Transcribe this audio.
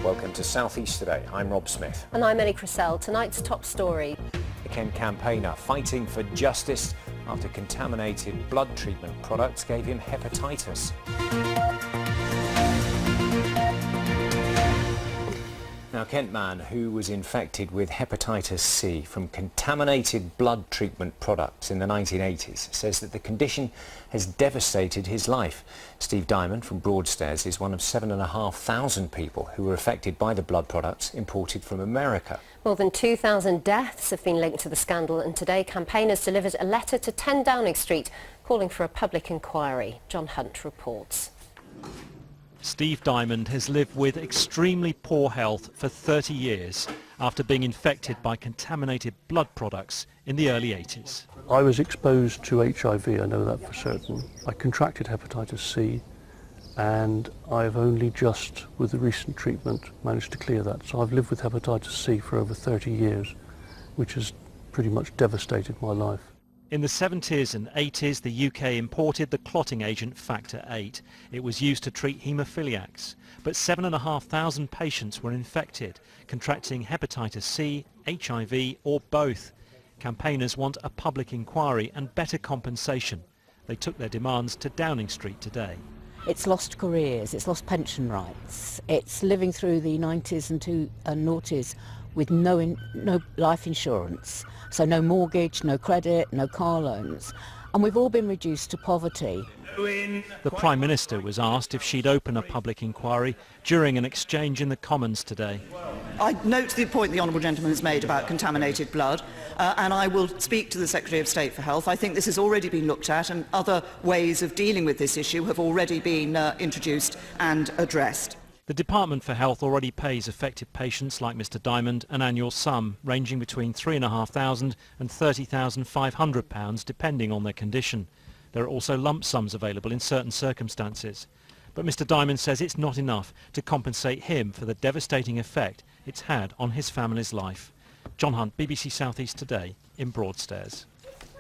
Welcome to South East Today. I'm Rob Smith. And I'm Ellie Cressell. Tonight's top story. A Kent campaigner fighting for justice after contaminated blood treatment products gave him hepatitis. Now, a Kent man who was infected with hepatitis C from contaminated blood treatment products in the 1980s says that the condition has devastated his life. Steve Diamond from Broadstairs is one of 7,500 people who were affected by the blood products imported from America. More than 2,000 deaths have been linked to the scandal, and today campaigners delivered a letter to 10 Downing Street calling for a public inquiry. John Hunt reports. Steve Diamond has lived with extremely poor health for 30 years after being infected by contaminated blood products in the early 80s. I was exposed to HIV, I know that for certain. I contracted hepatitis C, and I've only just, with the recent treatment, managed to clear that. So I've lived with hepatitis C for over 30 years, which has pretty much devastated my life. In the 70s and 80s, the UK imported the clotting agent Factor VIII. It was used to treat haemophiliacs, but 7,500 patients were infected, contracting hepatitis C, HIV or both. Campaigners want a public inquiry and better compensation. They took their demands to Downing Street today. It's lost careers, it's lost pension rights, it's living through the 90s and noughties with no life insurance, so no mortgage, no credit, no car loans, and we've all been reduced to poverty. The Prime Minister was asked if she'd open a public inquiry during an exchange in the Commons today. I note the point the Honourable Gentleman has made about contaminated blood, and I will speak to the Secretary of State for Health. I think this has already been looked at, and other ways of dealing with this issue have already been introduced and addressed. The Department for Health already pays affected patients like Mr Diamond an annual sum ranging between £3,500 and £30,500 depending on their condition. There are also lump sums available in certain circumstances. But Mr Diamond says it's not enough to compensate him for the devastating effect it's had on his family's life. John Hunt, BBC South East Today in Broadstairs.